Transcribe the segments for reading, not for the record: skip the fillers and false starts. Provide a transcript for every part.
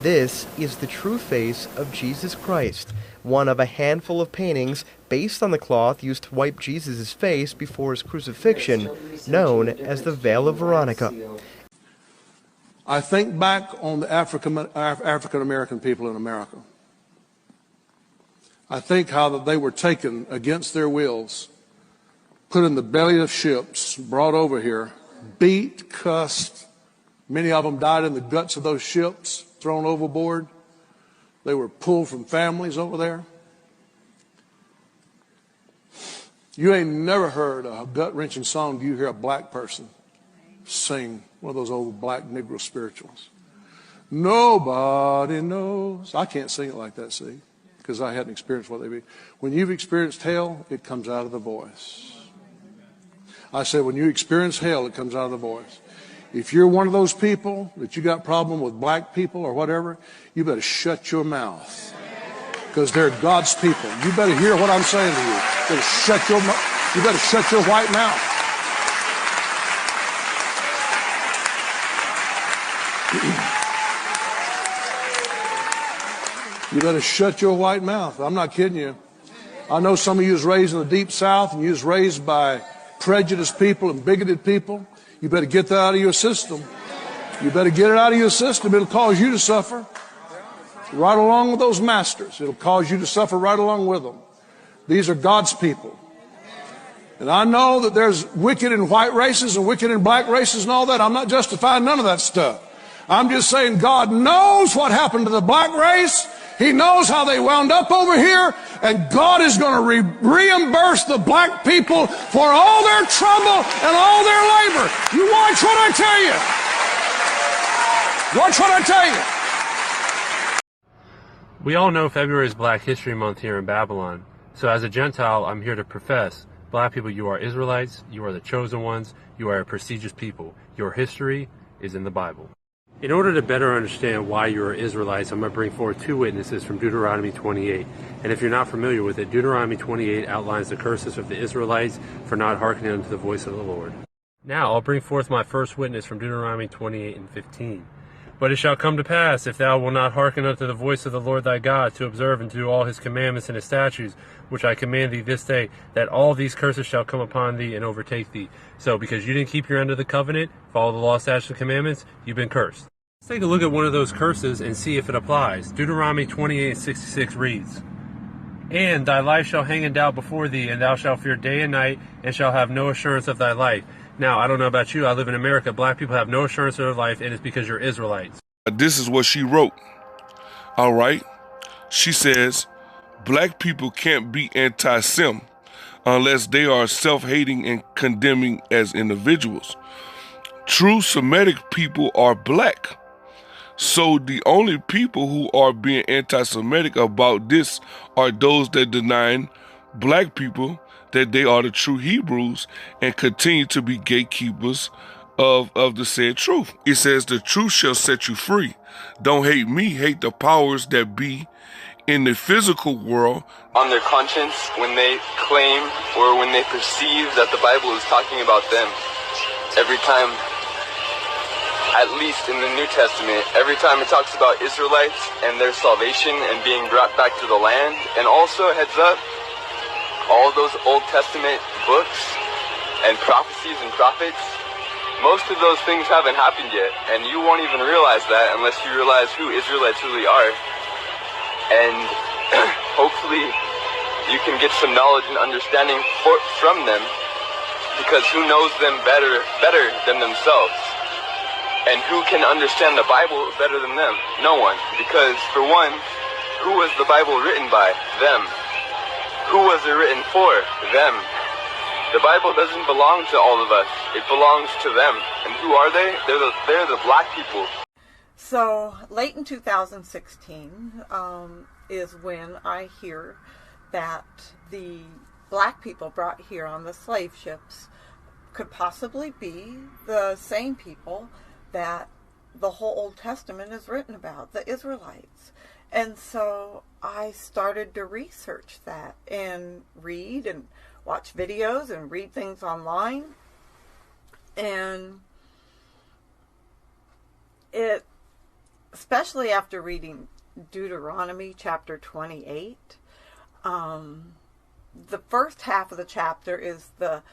This is the true face of Jesus Christ, one of a handful of paintings based on the cloth used to wipe Jesus' face before his crucifixion, known as the Veil of Veronica. I think back on the African American people in America. I think how that they were taken against their wills, put in the belly of ships, brought over here, beat, cussed. Many of them died in the guts of those ships, thrown overboard. They were pulled from families over there. You ain't never heard a gut-wrenching song. Do you hear a black person sing one of those old black Negro spirituals? Nobody knows. I can't sing it like that, see, because I hadn't experienced what they be. When you've experienced hell, it comes out of the voice. I said, when you experience hell, it comes out of the voice. If you're one of those people that you got problem with black people or whatever, you better shut your mouth, because they're God's people. You better hear what I'm saying to you. You better shut your white mouth. You better shut your white mouth. I'm not kidding you. I know some of you was raised in the deep South, and you was raised by prejudiced people and bigoted people. You better get that out of your system. You better get it out of your system. It'll cause you to suffer right along with those masters. It'll cause you to suffer right along with them. These are God's people. And I know that there's wicked in white races and wicked in black races and all that. I'm not justifying none of that stuff. I'm just saying God knows what happened to the black race. He knows how they wound up over here, and God is going to reimburse the black people for all their trouble and all their labor. You watch what I tell you. Watch what I tell you. We all know February is Black History Month here in Babylon. So as a Gentile, I'm here to profess, black people, you are Israelites, you are the chosen ones, you are a prestigious people. Your history is in the Bible. In order to better understand why you are Israelites, I'm going to bring forward two witnesses from Deuteronomy 28. And if you're not familiar with it, Deuteronomy 28 outlines the curses of the Israelites for not hearkening unto the voice of the Lord. Now I'll bring forth my first witness from Deuteronomy 28 and 15. But it shall come to pass, if thou wilt not hearken unto the voice of the Lord thy God, to observe and to do all his commandments and his statutes, which I command thee this day, that all these curses shall come upon thee and overtake thee. So because you didn't keep your end of the covenant, follow the law, statutes, and commandments, you've been cursed. Let's take a look at one of those curses and see if it applies. Deuteronomy 28:66 reads, And thy life shall hang in doubt before thee, and thou shalt fear day and night, and shall have no assurance of thy life. Now, I don't know about you, I live in America. Black people have no assurance of their life, and it's because you're Israelites. This is what she wrote. All right. She says, black people can't be anti-Sem unless they are self-hating and condemning as individuals. True Semitic people are black. So the only people who are being anti-Semitic about this are those that deny black people that they are the true Hebrews and continue to be gatekeepers of the said truth. It says the truth shall set you free. Don't hate me, hate the powers that be in the physical world. On their conscience when they claim or when they perceive that the Bible is talking about them. Every time, at least in the New Testament, every time it talks about Israelites and their salvation and being brought back to the land, and also, heads up, all those Old Testament books and prophecies and prophets, most of those things haven't happened yet, and you won't even realize that unless you realize who Israelites really are. And hopefully you can get some knowledge and understanding from them, because who knows them better than themselves? And who can understand the Bible better than them? No one. Because, for one, who was the Bible written by? Them. Who was it written for? Them. The Bible doesn't belong to all of us. It belongs to them. And who are they? They're the black people. So, late in 2016 is when I hear that the black people brought here on the slave ships could possibly be the same people that the whole Old Testament is written about, the Israelites. And so I started to research that and read and watch videos and read things online. And it especially after reading Deuteronomy chapter 28. The first half of the chapter is the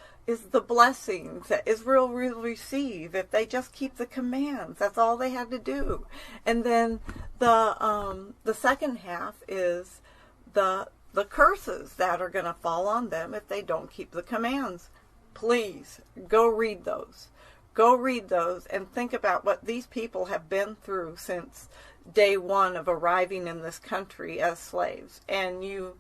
blessings that Israel will receive if they just keep the commands. That's all they had to do. And then the second half is the curses that are going to fall on them if they don't keep the commands. Please go read those. Go read those and think about what these people have been through since day one of arriving in this country as slaves. And you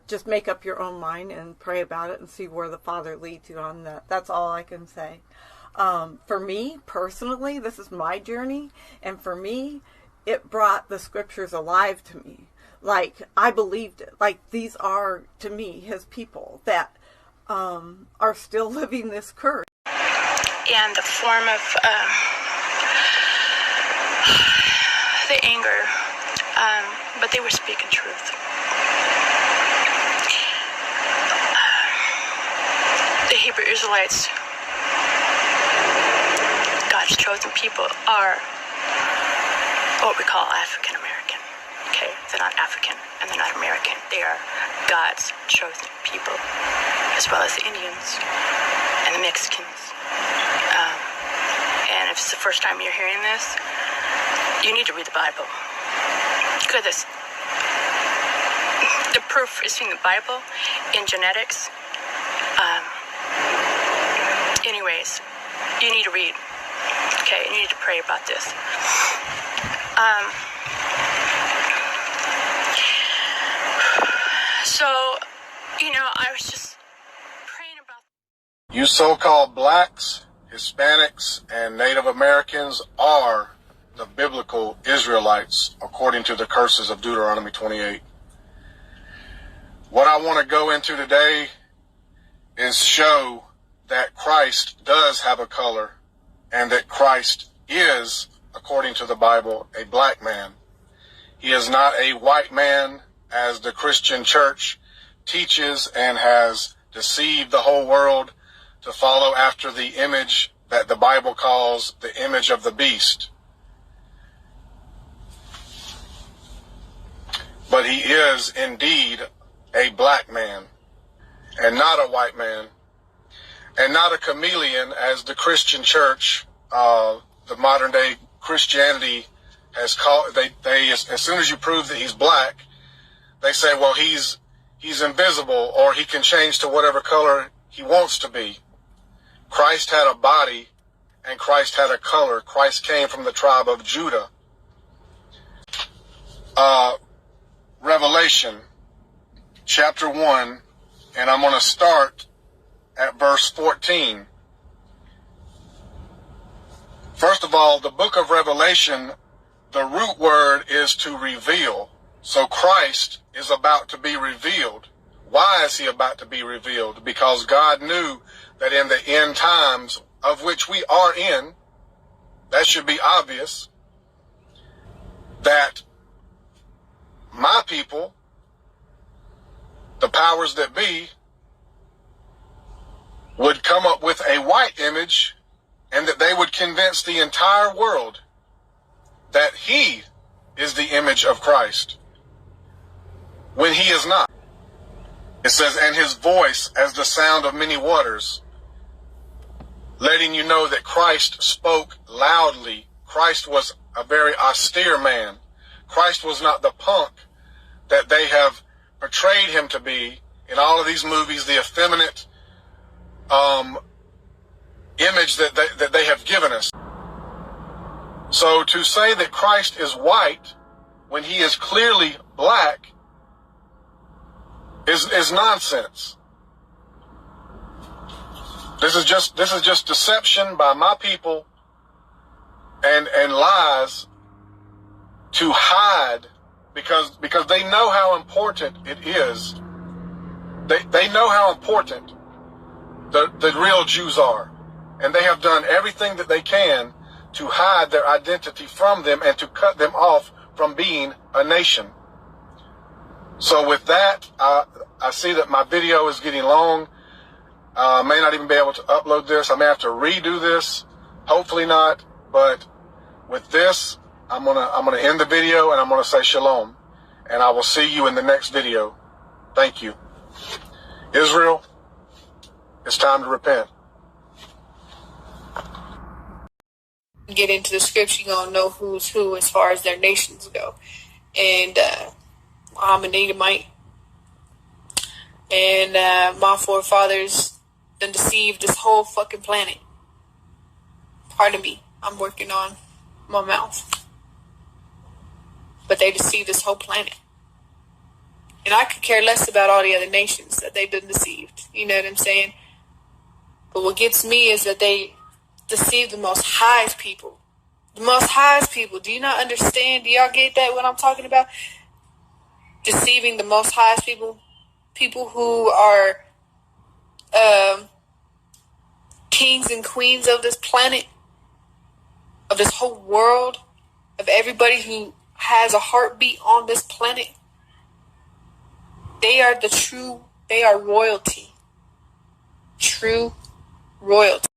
just make up your own mind and pray about it and see where the Father leads you on that. That's all I can say. For me, personally, this is my journey. And for me, it brought the scriptures alive to me. Like, I believed it. Like, these are, to me, his people that are still living this curse. And the form of the anger, but they were speaking truth. The Hebrew Israelites, God's chosen people, are what we call African American. Okay, they're not African and they're not American. They are God's chosen people, as well as the Indians and the Mexicans. And if it's the first time you're hearing this, you need to read the Bible. Because the proof is in the Bible, in genetics. Anyways, you need to read. Okay, you need to pray about this. So, I was just praying about... You so-called blacks, Hispanics, and Native Americans are the biblical Israelites, according to the curses of Deuteronomy 28. What I want to go into today is show that Christ does have a color and that Christ is, according to the Bible, a black man. He is not a white man, as the Christian church teaches and has deceived the whole world to follow after the image that the Bible calls the image of the beast. But he is indeed a black man and not a white man and not a chameleon, as the Christian church, the modern day Christianity has called. They as soon as you prove that he's black, they say, well, he's invisible, or he can change to whatever color he wants to be. Christ had a body and Christ had a color. Christ came from the tribe of Judah. Revelation chapter 1, and I'm going to start at verse 14. First of all, the book of Revelation, the root word is to reveal. So Christ is about to be revealed. Why is he about to be revealed? Because God knew that in the end times, of which we are in, that should be obvious, that my people, the powers that be, would come up with a white image, and that they would convince the entire world that he is the image of Christ, when he is not. It says, and his voice as the sound of many waters, letting you know that Christ spoke loudly. Christ was a very austere man. Christ was not the punk that they have portrayed him to be in all of these movies, the effeminate image that they have given us. So to say that Christ is white when he is clearly black is nonsense. This is just deception by my people and lies to hide, because they know how important it is. They know how important the real Jews are, and they have done everything that they can to hide their identity from them and to cut them off from being a nation. So with that, I see that my video is getting long. I may not even be able to upload this. I may have to redo this Hopefully not, but with this, I'm gonna end the video and I'm gonna say shalom. And I will see you in the next video. Thank you. Israel, it's time to repent. Get into the scripture, you're gonna know who's who as far as their nations go. And I'm an Edomite, and my forefathers done deceived this whole fucking planet. Pardon me, I'm working on my mouth, but they deceived this whole planet. And I could care less about all the other nations that they've been deceived. You know what I'm saying? But what gets me is that they deceive the Most High's people. The Most High's people. Do you not understand? Do y'all get that, what I'm talking about? Deceiving the Most High's people. People who are kings and queens of this planet, of this whole world, of everybody who has a heartbeat on this planet. They are royalty. True royalty.